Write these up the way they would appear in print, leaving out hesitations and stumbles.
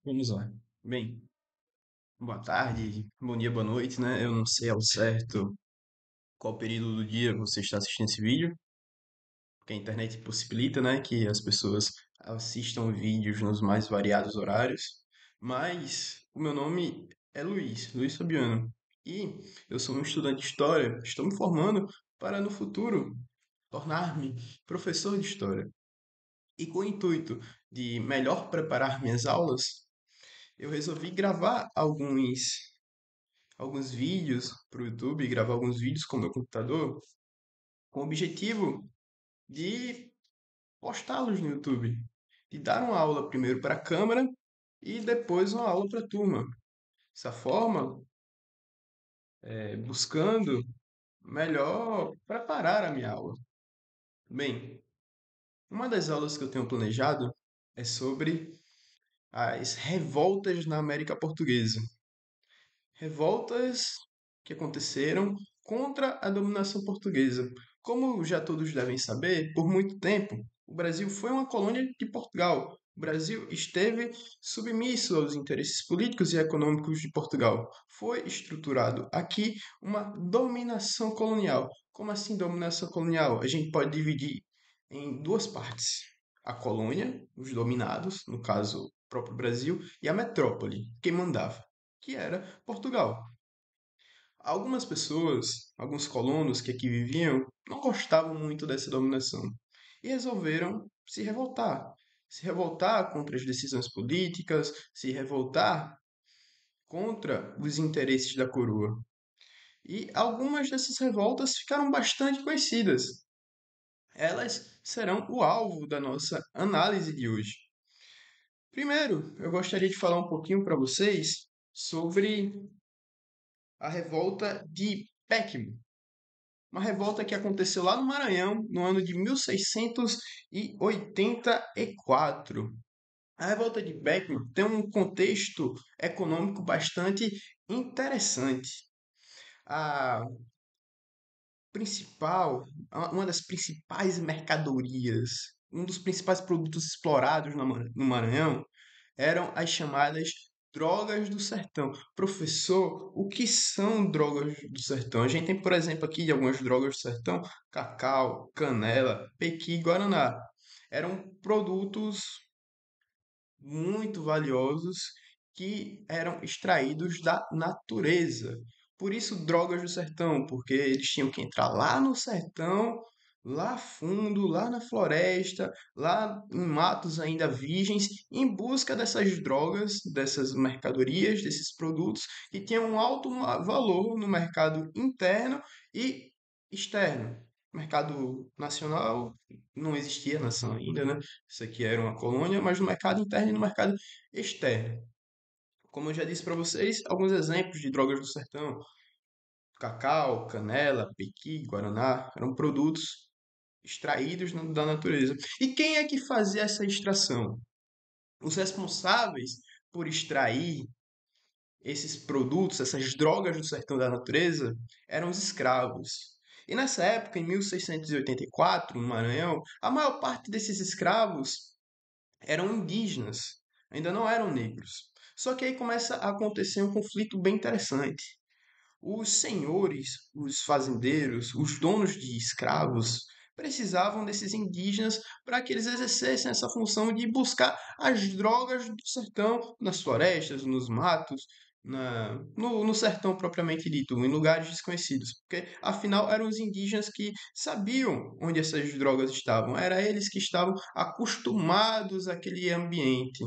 Vamos lá. Bem, boa tarde, bom dia, boa noite, né? Eu não sei ao certo qual período do dia você está assistindo esse vídeo, porque a internet possibilita, né, que as pessoas assistam vídeos nos mais variados horários. Mas o meu nome é Luiz Fabiano, e eu sou um estudante de história, estou me formando para no futuro tornar-me professor de história. E com o intuito de melhor preparar minhas aulas, eu resolvi gravar alguns vídeos para o YouTube, gravar alguns vídeos com o meu computador, com o objetivo de postá-los no YouTube, de dar uma aula primeiro para a câmera e depois uma aula para a turma. Dessa forma, buscando melhor preparar a minha aula. Bem, uma das aulas que eu tenho planejado é sobre as revoltas na América Portuguesa. Revoltas que aconteceram contra a dominação portuguesa. Como já todos devem saber, por muito tempo, o Brasil foi uma colônia de Portugal. O Brasil esteve submisso aos interesses políticos e econômicos de Portugal. Foi estruturado aqui uma dominação colonial. Como assim dominação colonial? A gente pode dividir em duas partes: a colônia, os dominados, no caso, o próprio Brasil, e a metrópole, quem mandava, que era Portugal. Algumas pessoas, alguns colonos que aqui viviam, não gostavam muito dessa dominação e resolveram se revoltar. Se revoltar contra as decisões políticas, se revoltar contra os interesses da coroa. E algumas dessas revoltas ficaram bastante conhecidas. Elas serão o alvo da nossa análise de hoje. Primeiro, eu gostaria de falar um pouquinho para vocês sobre a revolta de Peckham, uma revolta que aconteceu lá no Maranhão no ano de 1684. A revolta de Beckman tem um contexto econômico bastante interessante. A principal, uma das principais mercadorias, um dos principais produtos explorados no Maranhão eram as chamadas drogas do sertão. Professor, o que são drogas do sertão? A gente tem, por exemplo, aqui algumas drogas do sertão: cacau, canela, pequi e guaraná. Eram produtos muito valiosos que eram extraídos da natureza. Por isso, drogas do sertão, porque eles tinham que entrar lá no sertão, lá fundo, lá na floresta, lá em matos ainda virgens, em busca dessas drogas, dessas mercadorias, desses produtos que tinham um alto valor no mercado interno e externo. Mercado nacional, não existia nação ainda, né? Isso aqui era uma colônia, mas no mercado interno e no mercado externo. Como eu já disse para vocês, alguns exemplos de drogas do sertão: cacau, canela, pequi, guaraná, eram produtos extraídos da natureza. E quem é que fazia essa extração? Os responsáveis por extrair esses produtos, essas drogas do sertão da natureza, eram os escravos. E nessa época, em 1684, no Maranhão, a maior parte desses escravos eram indígenas, ainda não eram negros. Só que aí começa a acontecer um conflito bem interessante. Os senhores, os fazendeiros, os donos de escravos precisavam desses indígenas para que eles exercessem essa função de buscar as drogas do sertão nas florestas, nos matos, no sertão propriamente dito, em lugares desconhecidos, porque afinal eram os indígenas que sabiam onde essas drogas estavam, era eles que estavam acostumados àquele ambiente.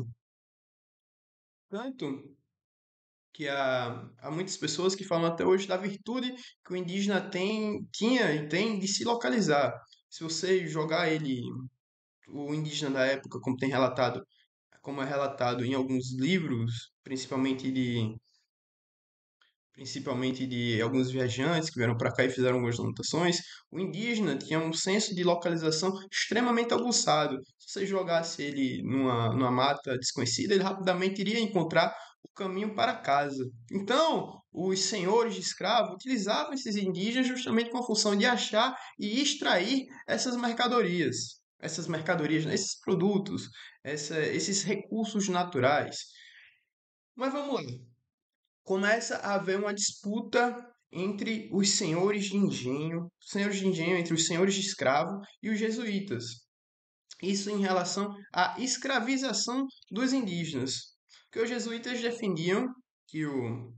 Tanto que há muitas pessoas que falam até hoje da virtude que o indígena tinha e tem de se localizar. Se você jogar ele, o indígena da época, como é relatado em alguns livros, principalmente de alguns viajantes que vieram para cá e fizeram algumas anotações, o indígena tinha um senso de localização extremamente aguçado. Se você jogasse ele numa mata desconhecida, ele rapidamente iria encontrar o caminho para casa. Então, os senhores de escravo utilizavam esses indígenas justamente com a função de achar e extrair essas mercadorias, esses produtos, esses recursos naturais. Mas vamos lá. Começa a haver uma disputa entre os senhores de engenho entre os senhores de escravo e os jesuítas. Isso em relação à escravização dos indígenas. Porque os jesuítas defendiam que o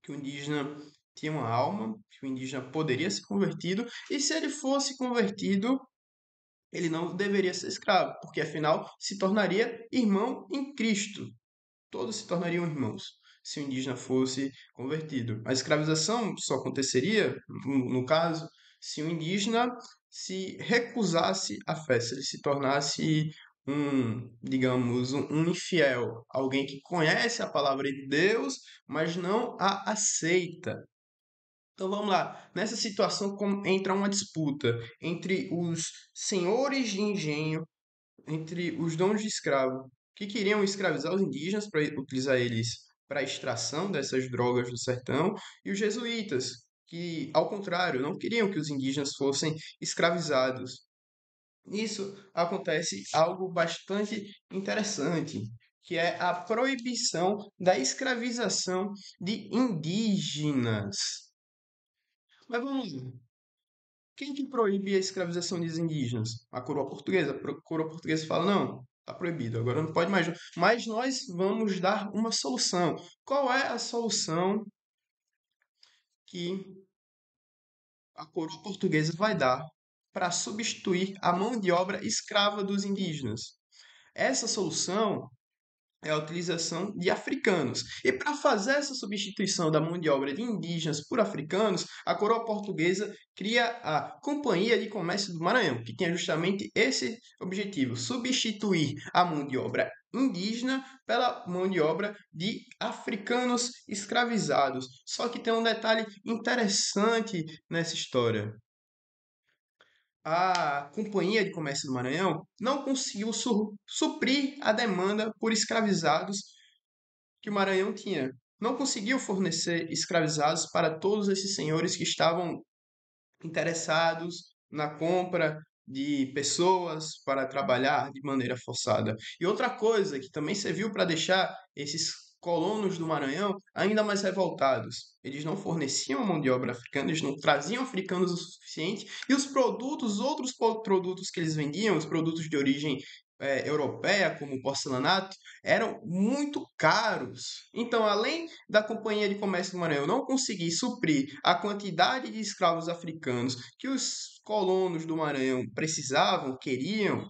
indígena tinha uma alma, que o indígena poderia ser convertido, e se ele fosse convertido, ele não deveria ser escravo, porque afinal se tornaria irmão em Cristo. Todos se tornariam irmãos se o indígena fosse convertido. A escravização só aconteceria, no caso, se o indígena se recusasse à fé, se ele se tornasse digamos, um infiel, alguém que conhece a palavra de Deus, mas não a aceita. Então vamos lá. Nessa situação entra uma disputa entre os senhores de engenho, entre os donos de escravo, que queriam escravizar os indígenas para utilizar eles para a extração dessas drogas do sertão, e os jesuítas, que, ao contrário, não queriam que os indígenas fossem escravizados. Nisso acontece algo bastante interessante, que é a proibição da escravização de indígenas. Mas vamos lá. Quem que proíbe a escravização dos indígenas? A coroa portuguesa. A coroa portuguesa fala, não, está proibido, agora não pode mais. Mas nós vamos dar uma solução. Qual é a solução que a coroa portuguesa vai dar para substituir a mão de obra escrava dos indígenas? Essa solução é a utilização de africanos. E para fazer essa substituição da mão de obra de indígenas por africanos, a coroa portuguesa cria a Companhia de Comércio do Maranhão, que tinha justamente esse objetivo: substituir a mão de obra indígena pela mão de obra de africanos escravizados. Só que tem um detalhe interessante nessa história. A Companhia de Comércio do Maranhão não conseguiu suprir a demanda por escravizados que o Maranhão tinha. Não conseguiu fornecer escravizados para todos esses senhores que estavam interessados na compra de pessoas para trabalhar de maneira forçada. E outra coisa que também serviu para deixar esses colonos do Maranhão ainda mais revoltados. Eles não forneciam mão de obra africana, eles não traziam africanos o suficiente, e os produtos, outros produtos que eles vendiam, os produtos de origem europeia, como o porcelanato, eram muito caros. Então, além da Companhia de Comércio do Maranhão não conseguir suprir a quantidade de escravos africanos que os colonos do Maranhão precisavam, queriam,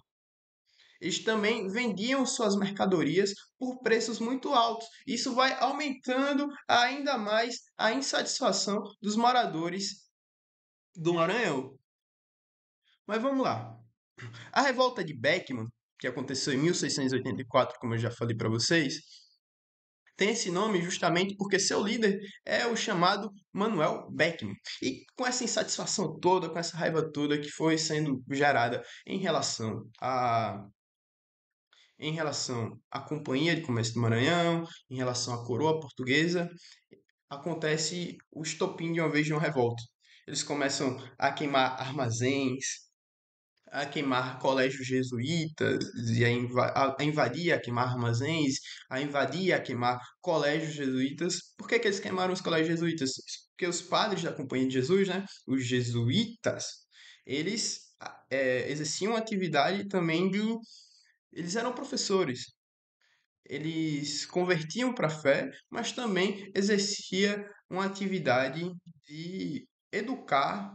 eles também vendiam suas mercadorias por preços muito altos. Isso vai aumentando ainda mais a insatisfação dos moradores do Maranhão. Mas vamos lá. A revolta de Beckman, que aconteceu em 1684, como eu já falei para vocês, tem esse nome justamente porque seu líder é o chamado Manuel Beckman. E com essa insatisfação toda, com essa raiva toda que foi sendo gerada em relação à Companhia de Comércio do Maranhão, em relação à coroa portuguesa, acontece o estopim de uma vez de uma revolta. Eles começam a queimar armazéns, a queimar colégios jesuítas, e a invadir, a queimar armazéns, a invadir, a queimar colégios jesuítas. Por que que eles queimaram os colégios jesuítas? Porque os padres da Companhia de Jesus, né, os jesuítas, eles exerciam atividade também de... Eles eram professores, eles convertiam para a fé, mas também exercia uma atividade de educar,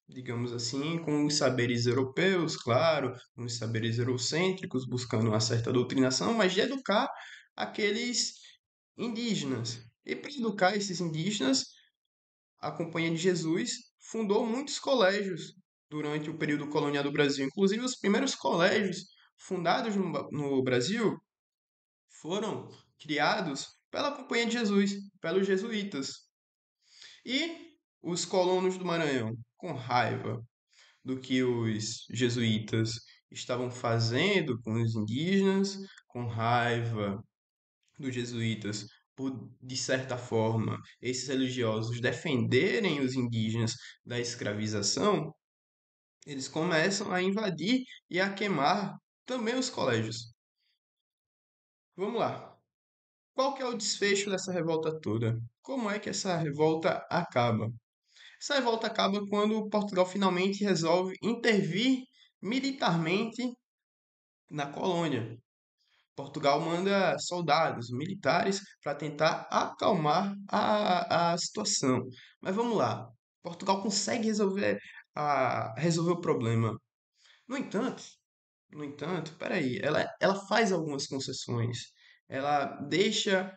digamos assim, com os saberes europeus, claro, com os saberes eurocêntricos, buscando uma certa doutrinação, mas de educar aqueles indígenas. E para educar esses indígenas, a Companhia de Jesus fundou muitos colégios durante o período colonial do Brasil. Inclusive, os primeiros colégios fundados no Brasil foram criados pela Companhia de Jesus, pelos jesuítas. E os colonos do Maranhão, com raiva do que os jesuítas estavam fazendo com os indígenas, com raiva dos jesuítas por, de certa forma, esses religiosos defenderem os indígenas da escravização, eles começam a invadir e a queimar também os colégios. Vamos lá. Qual que é o desfecho dessa revolta toda? Como é que essa revolta acaba? Essa revolta acaba quando Portugal finalmente resolve intervir militarmente na colônia. Portugal manda soldados militares para tentar acalmar a situação. Mas vamos lá. Portugal consegue resolver o problema. No entanto, peraí, ela faz algumas concessões. Ela deixa,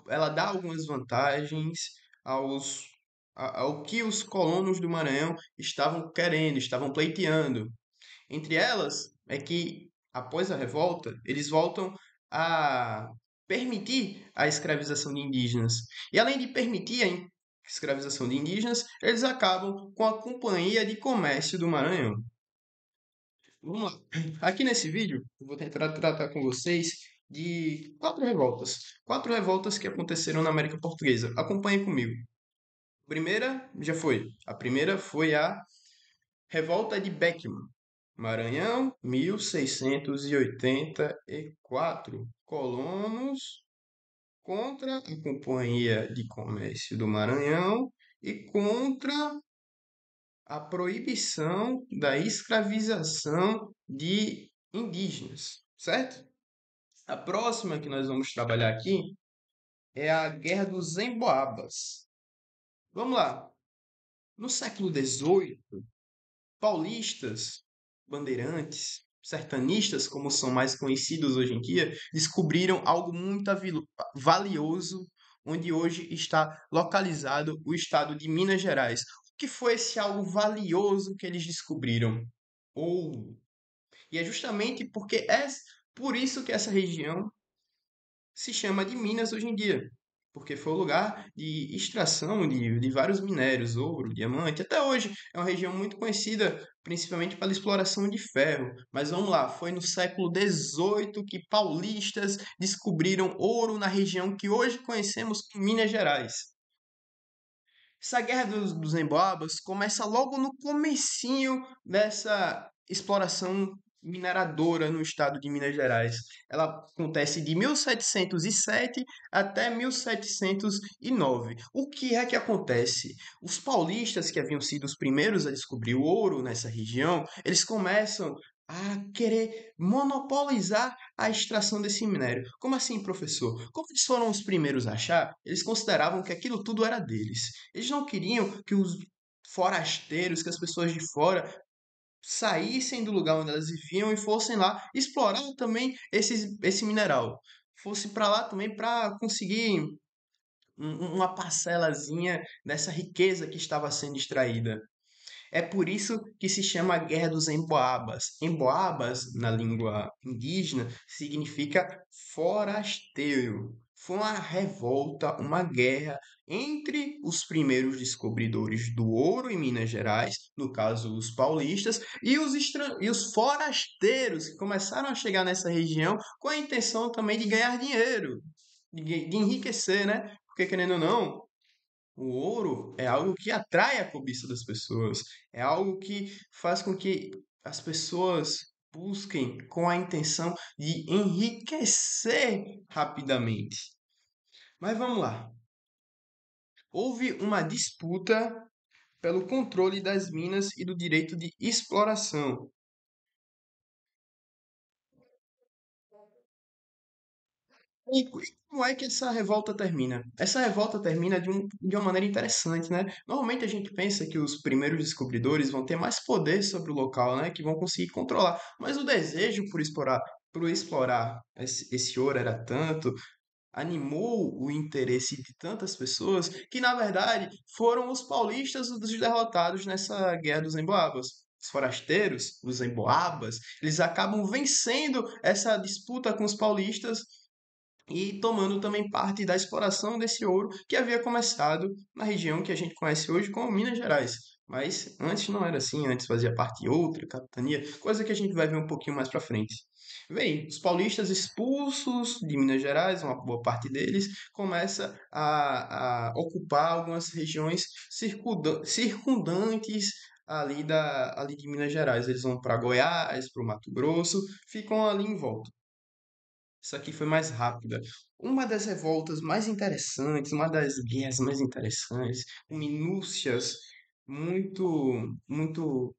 ela dá algumas vantagens aos, ao que os colonos do Maranhão estavam querendo, estavam pleiteando. Entre elas é que, após a revolta, eles voltam a permitir a escravização de indígenas. E além de permitir a escravização de indígenas, eles acabam com a Companhia de Comércio do Maranhão. Vamos lá. Aqui nesse vídeo, eu vou tentar tratar com vocês de quatro revoltas. Quatro revoltas que aconteceram na América Portuguesa. Acompanhem comigo. A primeira já foi. A primeira foi a Revolta de Beckman, Maranhão, 1684. Colonos contra a Companhia de Comércio do Maranhão e contra a proibição da escravização de indígenas, certo? A próxima que nós vamos trabalhar aqui é a Guerra dos Emboabas. Vamos lá. No século XVIII, paulistas, bandeirantes, sertanistas, como são mais conhecidos hoje em dia, descobriram algo muito valioso, onde hoje está localizado o estado de Minas Gerais. O que foi esse algo valioso que eles descobriram? Ouro. E é justamente porque é por isso que essa região se chama de Minas hoje em dia, porque foi o lugar de extração de vários minérios, ouro, diamante. Até hoje é uma região muito conhecida, principalmente pela exploração de ferro. Mas vamos lá, foi no século XVIII que paulistas descobriram ouro na região que hoje conhecemos como Minas Gerais. Essa guerra dos Emboabas começa logo no comecinho dessa exploração mineradora no estado de Minas Gerais. Ela acontece de 1707 até 1709. O que é que acontece? Os paulistas, que haviam sido os primeiros a descobrir o ouro nessa região, eles começam a querer monopolizar a extração desse minério. Como assim, professor? Como eles foram os primeiros a achar, eles consideravam que aquilo tudo era deles. Eles não queriam que os forasteiros, que as pessoas de fora saíssem do lugar onde elas viviam e fossem lá explorar também esse mineral. Fosse para lá também para conseguir uma parcelazinha dessa riqueza que estava sendo extraída. É por isso que se chama a Guerra dos Emboabas. Emboabas, na língua indígena, significa forasteiro. Foi uma revolta, uma guerra entre os primeiros descobridores do ouro em Minas Gerais, no caso os paulistas, e os forasteiros que começaram a chegar nessa região com a intenção também de ganhar dinheiro, de enriquecer, né? Porque, querendo ou não, o ouro é algo que atrai a cobiça das pessoas, é algo que faz com que as pessoas busquem com a intenção de enriquecer rapidamente. Mas vamos lá. Houve uma disputa pelo controle das minas e do direito de exploração. E como é que essa revolta termina? Essa revolta termina de uma maneira interessante, né? Normalmente a gente pensa que os primeiros descobridores vão ter mais poder sobre o local, né? Que vão conseguir controlar. Mas o desejo por explorar esse ouro era tanto, animou o interesse de tantas pessoas, que na verdade foram os paulistas os derrotados nessa Guerra dos Emboabas. Os forasteiros, os emboabas, eles acabam vencendo essa disputa com os paulistas e tomando também parte da exploração desse ouro que havia começado na região que a gente conhece hoje como Minas Gerais. Mas antes não era assim, antes fazia parte de outra capitania, coisa que a gente vai ver um pouquinho mais para frente. Bem, os paulistas expulsos de Minas Gerais, uma boa parte deles, começa a ocupar algumas regiões circundantes ali de Minas Gerais. Eles vão para Goiás, para o Mato Grosso, ficam ali em volta. Isso aqui foi mais rápida. Uma das revoltas mais interessantes, uma das guerras mais interessantes, com minúcias muito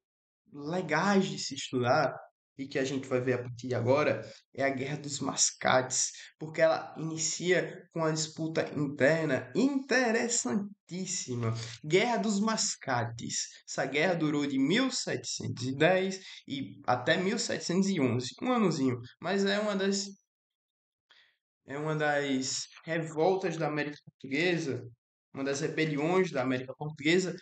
legais de se estudar e que a gente vai ver a partir de agora é a Guerra dos Mascates, porque ela inicia com a disputa interna interessantíssima. Guerra dos Mascates. Essa guerra durou de 1710 e até 1711, um anozinho, mas é uma das revoltas da América Portuguesa, uma das rebeliões da América Portuguesa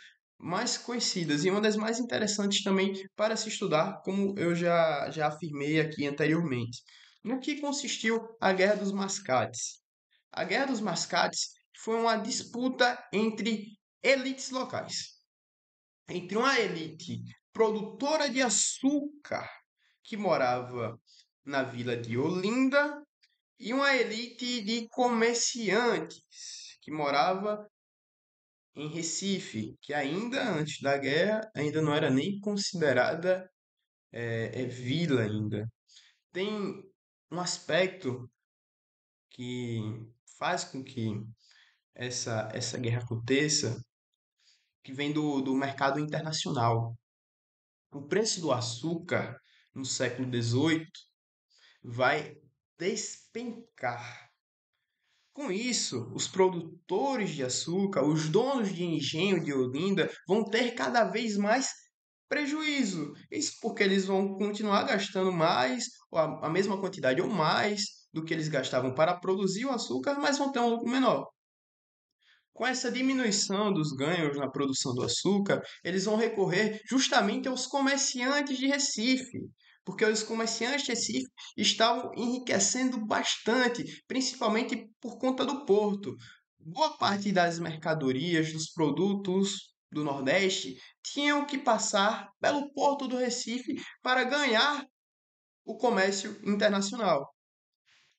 mais conhecidas e uma das mais interessantes também para se estudar, como eu já afirmei aqui anteriormente. No que consistiu a Guerra dos Mascates? A Guerra dos Mascates foi uma disputa entre elites locais, entre uma elite produtora de açúcar que morava na vila de Olinda e uma elite de comerciantes que morava em Recife, que ainda antes da guerra ainda não era nem considerada vila ainda. Tem um aspecto que faz com que essa guerra aconteça, que vem do mercado internacional. O preço do açúcar no século XVIII vai despencar. Com isso, os produtores de açúcar, os donos de engenho de Olinda, vão ter cada vez mais prejuízo. Isso porque eles vão continuar gastando mais, ou a mesma quantidade ou mais do que eles gastavam para produzir o açúcar, mas vão ter um lucro menor. Com essa diminuição dos ganhos na produção do açúcar, eles vão recorrer justamente aos comerciantes de Recife, porque os comerciantes de Recife estavam enriquecendo bastante, principalmente por conta do porto. Boa parte das mercadorias, dos produtos do Nordeste, tinham que passar pelo porto do Recife para ganhar o comércio internacional.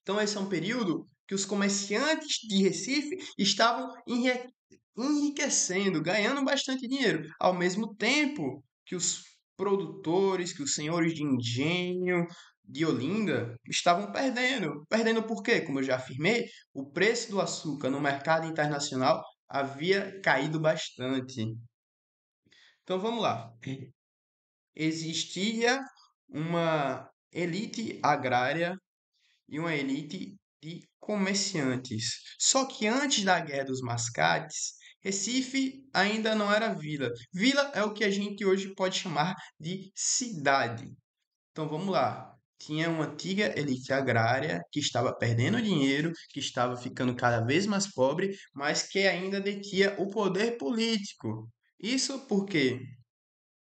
Então, esse é um período que os comerciantes de Recife estavam enriquecendo, ganhando bastante dinheiro, ao mesmo tempo que os produtores, que os senhores de engenho de Olinda estavam perdendo. Perdendo por quê? Como eu já afirmei, o preço do açúcar no mercado internacional havia caído bastante. Então vamos lá. Existia uma elite agrária e uma elite de comerciantes. Só que antes da Guerra dos Mascates, Recife ainda não era vila. Vila é o que a gente hoje pode chamar de cidade. Então vamos lá. Tinha uma antiga elite agrária que estava perdendo dinheiro, que estava ficando cada vez mais pobre, mas que ainda detinha o poder político. Isso porque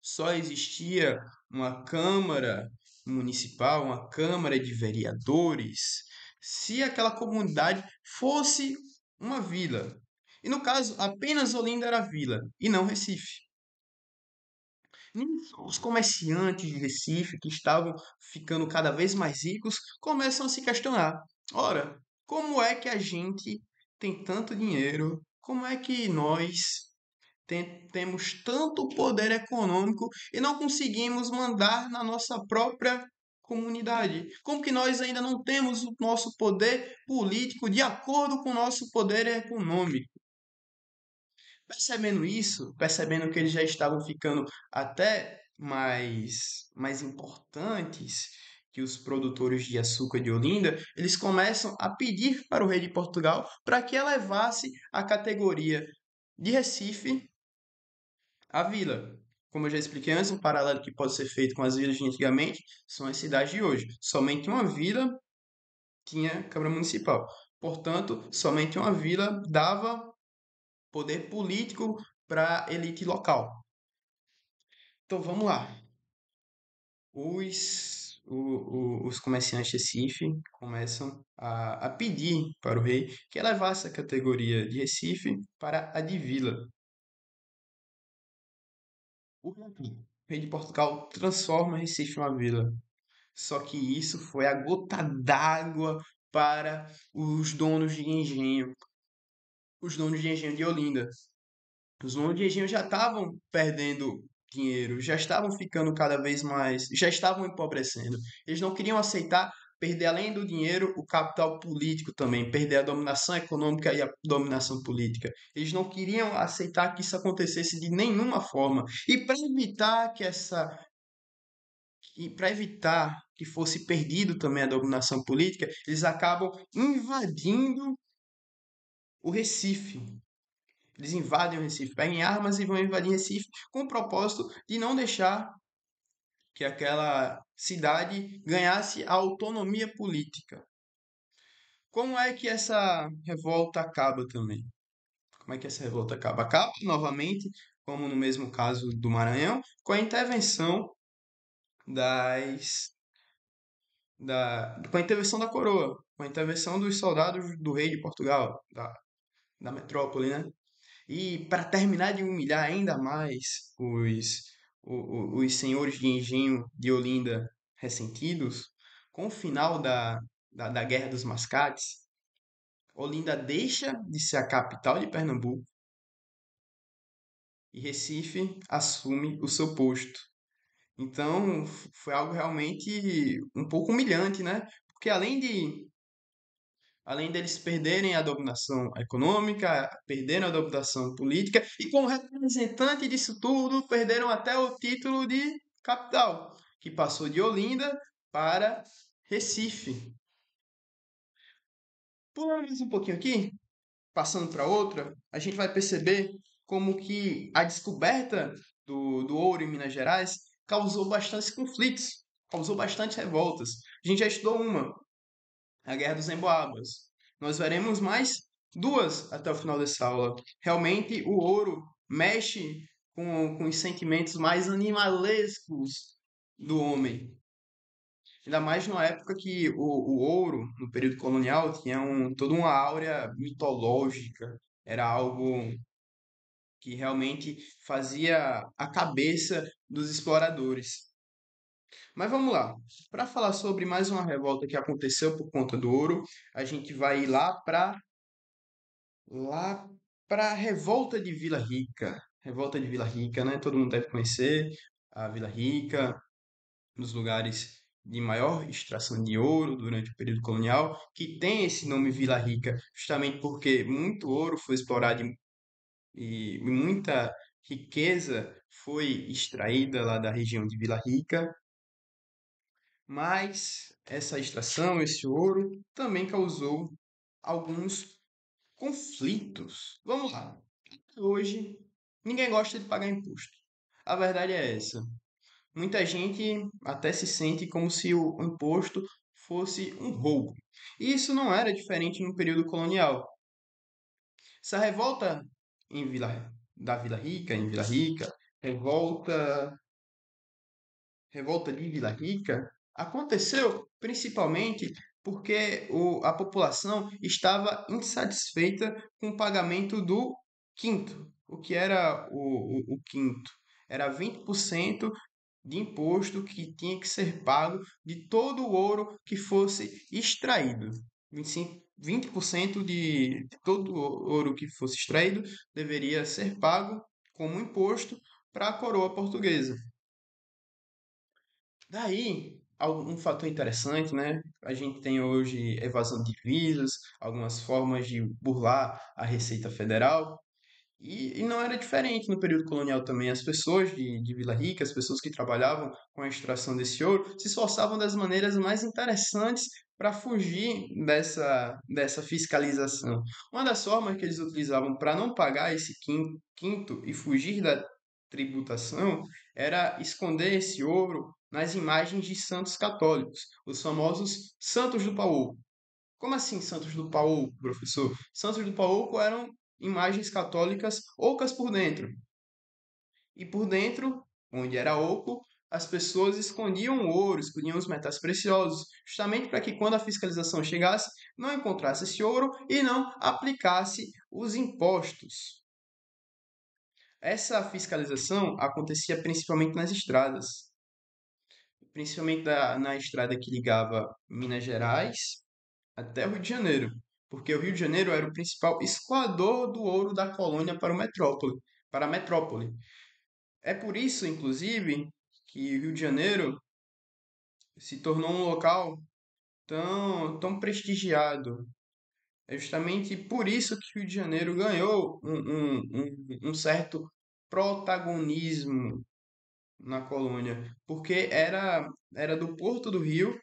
só existia uma Câmara Municipal, uma Câmara de Vereadores, se aquela comunidade fosse uma vila. E no caso, apenas Olinda era vila e não Recife. Nisso, os comerciantes de Recife, que estavam ficando cada vez mais ricos, começam a se questionar: ora, como é que a gente tem tanto dinheiro? Como é que nós temos tanto poder econômico e não conseguimos mandar na nossa própria comunidade? Como que nós ainda não temos o nosso poder político de acordo com o nosso poder econômico? Percebendo isso, percebendo que eles já estavam ficando até mais importantes que os produtores de açúcar de Olinda, eles começam a pedir para o rei de Portugal para que elevasse a categoria de Recife a vila. Como eu já expliquei antes, um paralelo que pode ser feito com as vilas de antigamente são as cidades de hoje. Somente uma vila tinha Câmara Municipal. Portanto, somente uma vila dava poder político para a elite local. Então vamos lá. Os comerciantes de Recife começam a pedir para o rei que elevasse a categoria de Recife para a de vila. O rei de Portugal transforma Recife em uma vila. Só que isso foi a gota d'água para os donos de engenho, os donos de engenho de Olinda. Os donos de engenho já estavam perdendo dinheiro, já estavam ficando cada vez mais, já estavam empobrecendo. Eles não queriam aceitar perder além do dinheiro o capital político também, perder a dominação econômica e a dominação política. Eles não queriam aceitar que isso acontecesse de nenhuma forma. E para evitar que fosse perdido também a dominação política, eles acabam invadindo o Recife. Eles invadem o Recife, pegam armas e vão invadir Recife com o propósito de não deixar que aquela cidade ganhasse a autonomia política. Como é que essa revolta acaba também? Como é que essa revolta acaba? Acaba novamente, como no mesmo caso do Maranhão, com a intervenção das com a intervenção da coroa, com a intervenção dos soldados do rei de Portugal, da metrópole, né? E para terminar de humilhar ainda mais os senhores de engenho de Olinda ressentidos, com o final da Guerra dos Mascates, Olinda deixa de ser a capital de Pernambuco e Recife assume o seu posto. Então, foi algo realmente um pouco humilhante, né? Porque além deles perderem a dominação econômica, perderam a dominação política e como representante disso tudo, perderam até o título de capital, que passou de Olinda para Recife. Pulando mais um pouquinho aqui, passando para outra, a gente vai perceber como que a descoberta do ouro em Minas Gerais causou bastantes conflitos, causou bastantes revoltas. A gente já estudou uma, a Guerra dos Emboabas. Nós veremos mais duas até o final dessa aula. Realmente, o ouro mexe com os sentimentos mais animalescos do homem. Ainda mais na época que o ouro, no período colonial, tinha toda uma áurea mitológica. Era algo que realmente fazia a cabeça dos exploradores. Mas vamos lá. Para falar sobre mais uma revolta que aconteceu por conta do ouro, a gente vai ir lá para a revolta de Vila Rica. Revolta de Vila Rica, né? Todo mundo deve conhecer a Vila Rica, um dos lugares de maior extração de ouro durante o período colonial, que tem esse nome Vila Rica, justamente porque muito ouro foi explorado e muita riqueza foi extraída lá da região de Vila Rica. Mas essa extração, esse ouro, também causou alguns conflitos. Vamos lá. Hoje, ninguém gosta de pagar imposto. A verdade é essa. Muita gente até se sente como se o imposto fosse um roubo. E isso não era diferente no período colonial. Essa revolta da Vila Rica, em Vila Rica, revolta revolta de Vila Rica aconteceu principalmente porque a população estava insatisfeita com o pagamento do quinto. O que era o quinto? Era 20% de imposto que tinha que ser pago de todo o ouro que fosse extraído. 20% de todo o ouro que fosse extraído deveria ser pago como imposto para a coroa portuguesa. Daí, um fator interessante, né? A gente tem hoje evasão de divisas, algumas formas de burlar a Receita Federal, e não era diferente no período colonial também. As pessoas de Vila Rica, as pessoas que trabalhavam com a extração desse ouro, se esforçavam das maneiras mais interessantes para fugir dessa fiscalização. Uma das formas que eles utilizavam para não pagar esse quinto e fugir da tributação era esconder esse ouro nas imagens de santos católicos, os famosos Santos do Paulo. Como assim Santos do Paulo, professor? Santos do Paulo eram imagens católicas ocas por dentro. E por dentro, onde era oco, as pessoas escondiam o ouro, escondiam os metais preciosos, justamente para que quando a fiscalização chegasse, não encontrasse esse ouro e não aplicasse os impostos. Essa fiscalização acontecia principalmente nas estradas, principalmente na estrada que ligava Minas Gerais até o Rio de Janeiro, porque o Rio de Janeiro era o principal escoador do ouro da colônia para a metrópole. É por isso, inclusive, que o Rio de Janeiro se tornou um local tão prestigiado. É justamente por isso que o Rio de Janeiro ganhou um certo protagonismo na colônia, porque era do Porto do Rio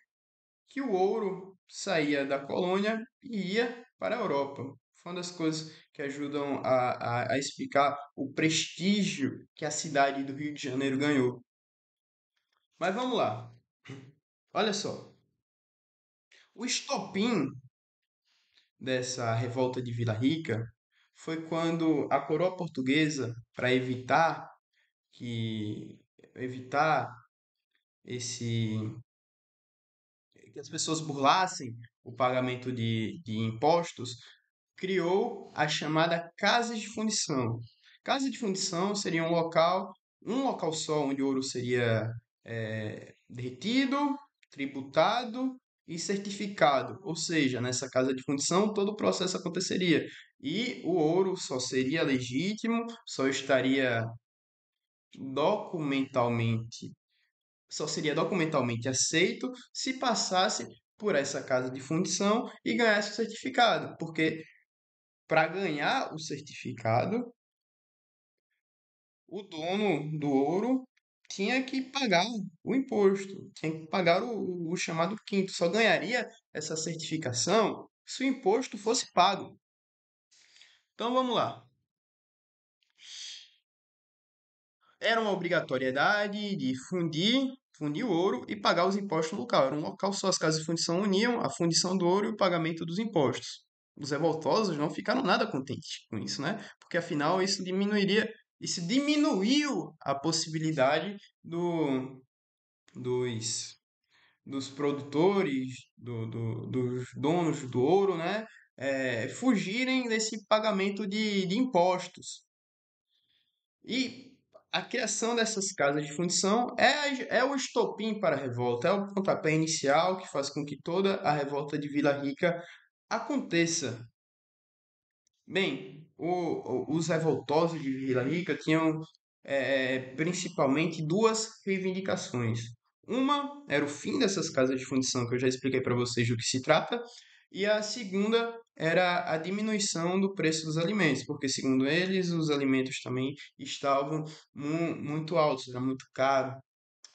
que o ouro saía da colônia e ia para a Europa. Foi uma das coisas que ajudam a explicar o prestígio que a cidade do Rio de Janeiro ganhou. Mas vamos lá, olha só. O estopim dessa revolta de Vila Rica foi quando a coroa portuguesa, para que evitar esse que as pessoas burlassem o pagamento de impostos, criou a chamada Casa de Fundição. Casa de Fundição seria um local só onde o ouro seria derretido, tributado e certificado. Ou seja, nessa casa de fundição todo o processo aconteceria. E o ouro só seria legítimo, documentalmente, só seria documentalmente aceito se passasse por essa casa de fundição e ganhasse o certificado, porque para ganhar o certificado, o dono do ouro tinha que pagar o imposto, tinha que pagar o chamado quinto. Só ganharia essa certificação se o imposto fosse pago. Então vamos lá. Era uma obrigatoriedade de fundir o ouro e pagar os impostos no local. Era um local só, as casas de fundição uniam a fundição do ouro e o pagamento dos impostos. Os revoltosos não ficaram nada contentes com isso, né? Porque afinal isso diminuiu a possibilidade dos, dos produtores, dos donos do ouro, né? Fugirem desse pagamento de impostos. E a criação dessas casas de fundição é o estopim para a revolta, é o pontapé inicial que faz com que toda a revolta de Vila Rica aconteça. Bem, os revoltosos de Vila Rica tinham principalmente duas reivindicações. Uma era o fim dessas casas de fundição, que eu já expliquei para vocês do que se trata, e a segunda era a diminuição do preço dos alimentos, porque, segundo eles, os alimentos também estavam muito altos, era muito caro.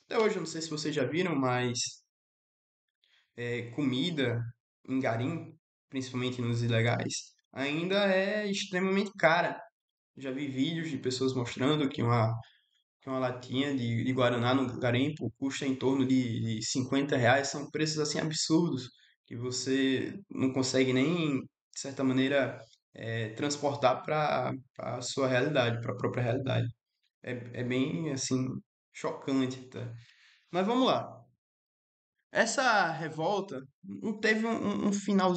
Até hoje, eu não sei se vocês já viram, mas comida em garim, principalmente nos ilegais, ainda é extremamente cara. Já vi vídeos de pessoas mostrando que uma latinha de Guaraná no garimpo custa em torno de R$ 50. São preços assim absurdos que você não consegue nem, de certa maneira, transportar para a sua realidade, para a própria realidade. É bem assim chocante, tá? Mas vamos lá. Essa revolta não teve final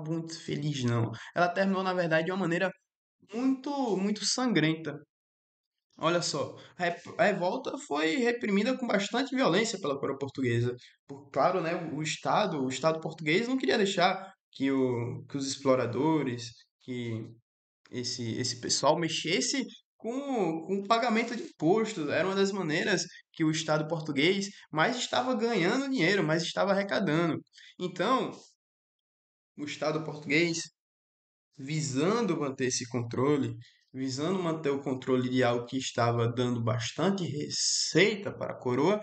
muito feliz, não. Ela terminou, na verdade, de uma maneira muito sangrenta. Olha só, a revolta foi reprimida com bastante violência pela coroa portuguesa. Claro, né, o Estado português não queria deixar que os exploradores, que esse pessoal mexesse com o pagamento de impostos. Era uma das maneiras que o Estado português mais estava ganhando dinheiro, mais estava arrecadando. Então, o Estado português, visando manter esse controle, visando manter o controle de algo que estava dando bastante receita para a coroa,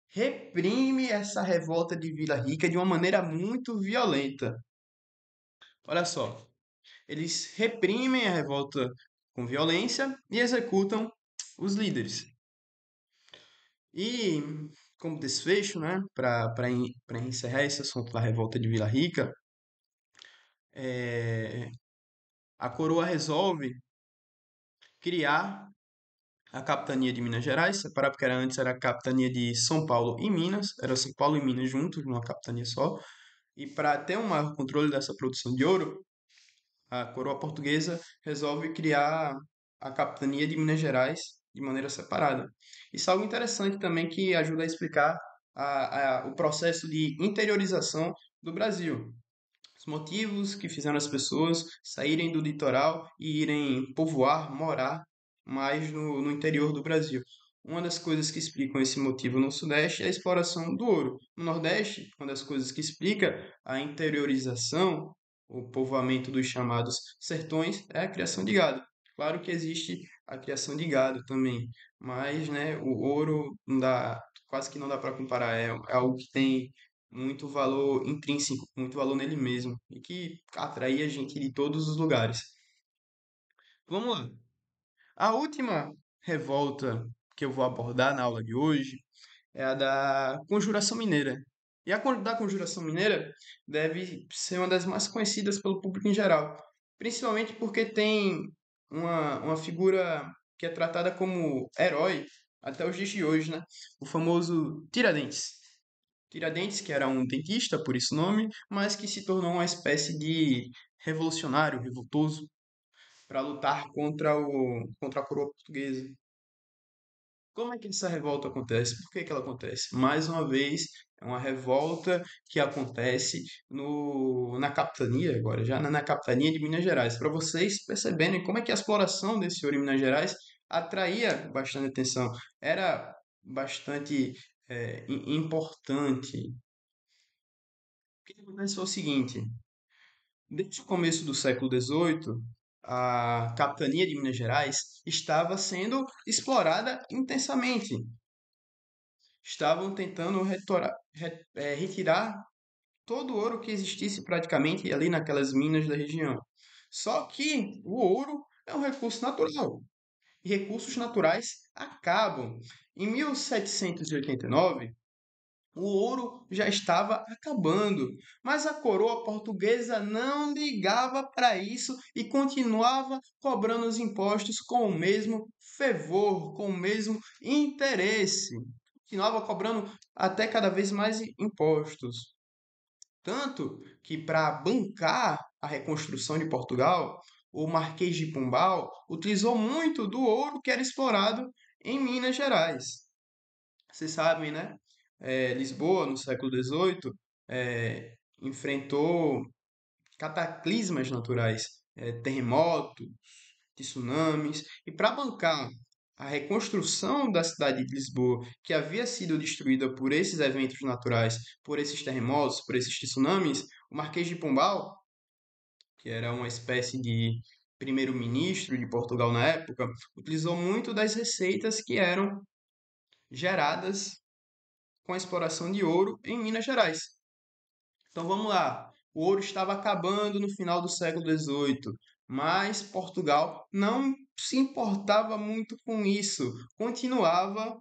reprime essa revolta de Vila Rica de uma maneira muito violenta. Olha só, eles reprimem a revolta com violência e executam os líderes. E, como desfecho, né, para encerrar esse assunto da revolta de Vila Rica, a coroa resolve criar a capitania de Minas Gerais, separar porque antes era a capitania de São Paulo e Minas, era São Paulo e Minas juntos numa capitania só. E para ter um maior controle dessa produção de ouro, a coroa portuguesa resolve criar a capitania de Minas Gerais de maneira separada. Isso é algo interessante também que ajuda a explicar o processo de interiorização do Brasil. Os motivos que fizeram as pessoas saírem do litoral e irem povoar, morar mais no interior do Brasil. Uma das coisas que explicam esse motivo no Sudeste é a exploração do ouro. No Nordeste, uma das coisas que explica a interiorização, o povoamento dos chamados sertões, é a criação de gado. Claro que existe a criação de gado também, mas, né, o ouro não dá, quase que não dá para comparar. É algo que tem muito valor intrínseco, muito valor nele mesmo e que atrai a gente de todos os lugares. Vamos lá. A última revolta que eu vou abordar na aula de hoje é a da Conjuração Mineira. E da Conjuração Mineira deve ser uma das mais conhecidas pelo público em geral, principalmente porque tem uma figura que é tratada como herói até os dias de hoje, né? O famoso Tiradentes. Tiradentes, que era um dentista, por isso o nome, mas que se tornou uma espécie de revolucionário, revoltoso, para lutar contra a coroa portuguesa. Como é que essa revolta acontece? Por que que ela acontece? Mais uma vez, é uma revolta que acontece na capitania, agora já na capitania de Minas Gerais, para vocês perceberem como é que a exploração desse ouro em Minas Gerais atraía bastante atenção, era bastante importante. O que acontece foi o seguinte: desde o começo do século XVIII, a capitania de Minas Gerais estava sendo explorada intensamente. Estavam tentando retirar todo o ouro que existisse praticamente ali naquelas minas da região. Só que o ouro é um recurso natural e recursos naturais acabam. Em 1789, o ouro já estava acabando, mas a coroa portuguesa não ligava para isso e continuava cobrando os impostos com o mesmo fervor, com o mesmo interesse. Continuava cobrando até cada vez mais impostos. Tanto que, para bancar a reconstrução de Portugal, o Marquês de Pombal utilizou muito do ouro que era explorado em Minas Gerais. Vocês sabem, né? Lisboa, no século XVIII, enfrentou cataclismas naturais, terremotos, tsunamis, e para bancar a reconstrução da cidade de Lisboa, que havia sido destruída por esses eventos naturais, por esses terremotos, por esses tsunamis, o Marquês de Pombal, que era uma espécie de primeiro-ministro de Portugal na época, utilizou muito das receitas que eram geradas com a exploração de ouro em Minas Gerais. Então vamos lá. O ouro estava acabando no final do século XVIII, mas Portugal não se importava muito com isso, continuava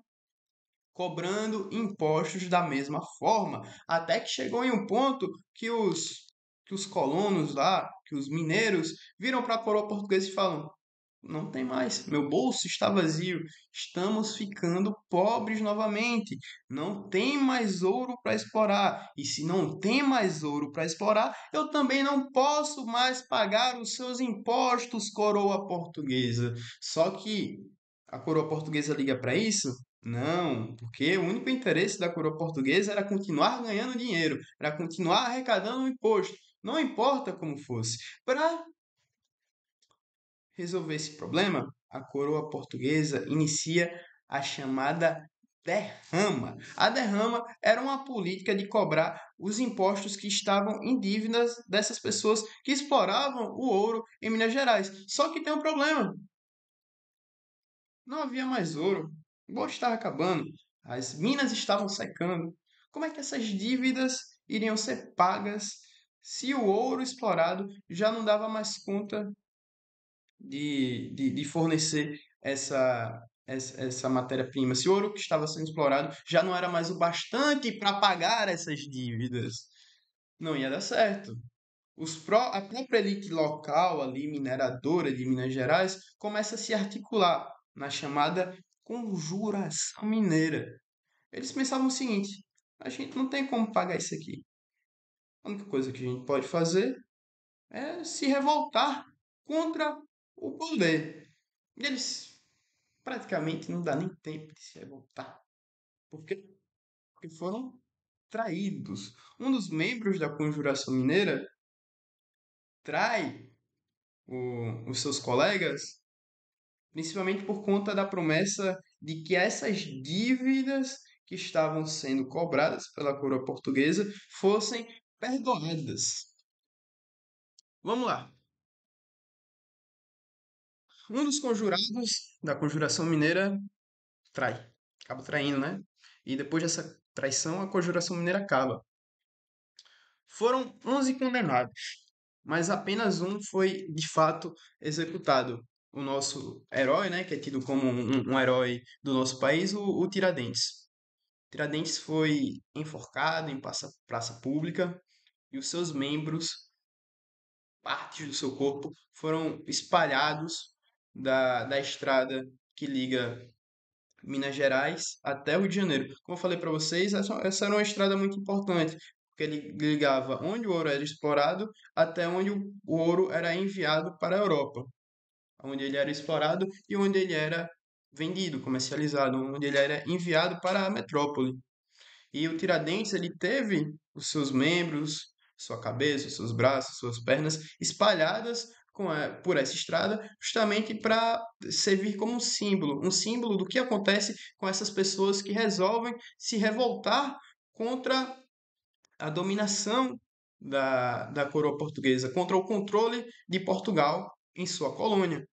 cobrando impostos da mesma forma, até que chegou em um ponto que os colonos lá, que os mineiros, viram para a coroa portuguesa e falam: não tem mais. Meu bolso está vazio. Estamos ficando pobres novamente. Não tem mais ouro para explorar. E se não tem mais ouro para explorar, eu também não posso mais pagar os seus impostos, coroa portuguesa. Só que a coroa portuguesa liga para isso? Não, porque o único interesse da coroa portuguesa era continuar ganhando dinheiro, era continuar arrecadando o imposto, não importa como fosse. Para resolver esse problema, a coroa portuguesa inicia a chamada derrama. A derrama era uma política de cobrar os impostos que estavam em dívidas dessas pessoas que exploravam o ouro em Minas Gerais. Só que tem um problema: não havia mais ouro, o ouro estava acabando, as minas estavam secando. Como é que essas dívidas iriam ser pagas se o ouro explorado já não dava mais conta de fornecer essa matéria-prima? Se o ouro que estava sendo explorado já não era mais o bastante para pagar essas dívidas, não ia dar certo. A própria elite local ali, mineradora de Minas Gerais, começa a se articular na chamada Conjuração Mineira. Eles pensavam o seguinte: a gente não tem como pagar isso aqui. A única coisa que a gente pode fazer é se revoltar contra o poder. E eles praticamente não dá nem tempo de se revoltar. Por quê? Porque foram traídos. Um dos membros da Conjuração Mineira trai os seus colegas, principalmente por conta da promessa de que essas dívidas que estavam sendo cobradas pela coroa portuguesa fossem perdoadas. Vamos lá. Um dos conjurados da Conjuração Mineira trai. Acaba traindo, né? E depois dessa traição, a Conjuração Mineira acaba. Foram 11 condenados, mas apenas um foi de fato executado. O nosso herói, né, que é tido como um herói do nosso país, o Tiradentes. Tiradentes foi enforcado em praça pública e os seus membros, partes do seu corpo, foram espalhados da estrada que liga Minas Gerais até Rio de Janeiro. Como eu falei para vocês, essa era uma estrada muito importante, porque ele ligava onde o ouro era explorado até onde o ouro era enviado para a Europa, onde ele era explorado e onde ele era vendido, comercializado, onde ele era enviado para a metrópole. E o Tiradentes, ele teve os seus membros, sua cabeça, seus braços, suas pernas espalhadas por essa estrada, justamente para servir como um símbolo do que acontece com essas pessoas que resolvem se revoltar contra a dominação da coroa portuguesa, contra o controle de Portugal em sua colônia.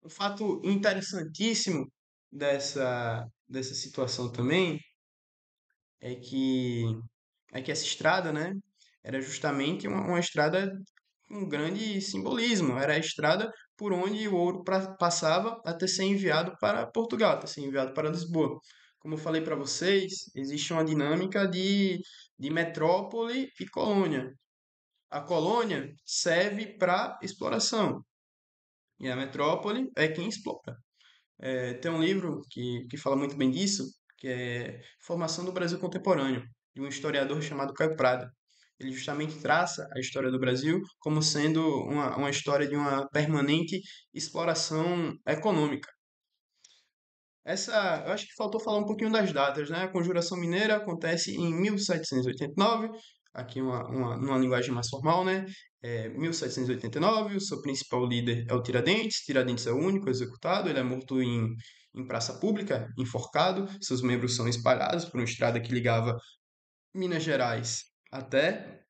Um fato interessantíssimo dessa situação também é que essa estrada, né, era justamente uma estrada com um grande simbolismo. Era a estrada por onde o ouro passava até ser enviado para Portugal, até ser enviado para Lisboa. Como eu falei para vocês, existe uma dinâmica de metrópole e colônia. A colônia serve para exploração e a metrópole é quem explora. Tem um livro que fala muito bem disso, que é Formação do Brasil Contemporâneo, de um historiador chamado Caio Prada. Ele justamente traça a história do Brasil como sendo uma história de uma permanente exploração econômica. Eu acho que faltou falar um pouquinho das datas, né? A Conjuração Mineira acontece em 1789, aqui numa linguagem mais formal, né? 1789, o seu principal líder é o Tiradentes. Tiradentes é o único executado, ele é morto em praça pública, enforcado. Seus membros são espalhados por uma estrada que ligava Minas Gerais até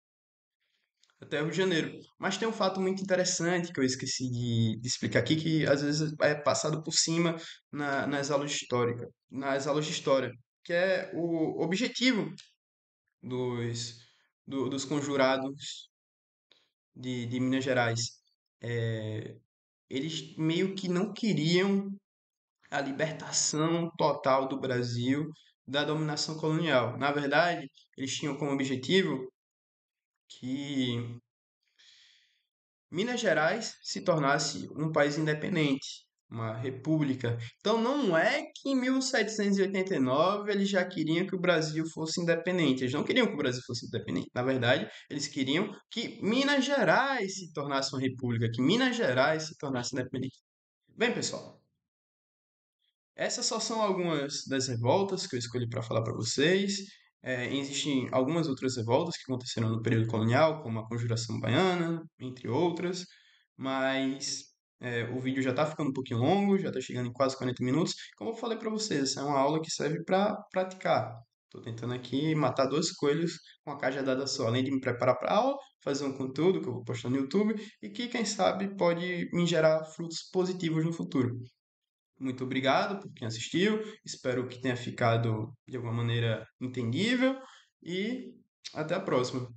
Rio de Janeiro. Mas tem um fato muito interessante que eu esqueci de explicar aqui, que às vezes é passado por cima nas aulas de história, que é o objetivo dos, dos conjurados de Minas Gerais. É, eles meio que não queriam a libertação total do Brasil da dominação colonial. Na verdade, eles tinham como objetivo que Minas Gerais se tornasse um país independente, uma república. Então não é que em 1789 eles já queriam que o Brasil fosse independente. Eles não queriam que o Brasil fosse independente. Na verdade, eles queriam que Minas Gerais se tornasse uma república, que Minas Gerais se tornasse independente. Bem, pessoal, essas só são algumas das revoltas que eu escolhi para falar para vocês. Existem algumas outras revoltas que aconteceram no período colonial, como a Conjuração Baiana, entre outras, mas o vídeo já está ficando um pouquinho longo, já está chegando em quase 40 minutos. Como eu falei para vocês, essa é uma aula que serve para praticar. Estou tentando aqui matar dois coelhos com a cajadada só, além de me preparar para a aula, fazer um conteúdo que eu vou postar no YouTube e que, quem sabe, pode me gerar frutos positivos no futuro. Muito obrigado por quem assistiu. Espero que tenha ficado de alguma maneira entendível e até a próxima.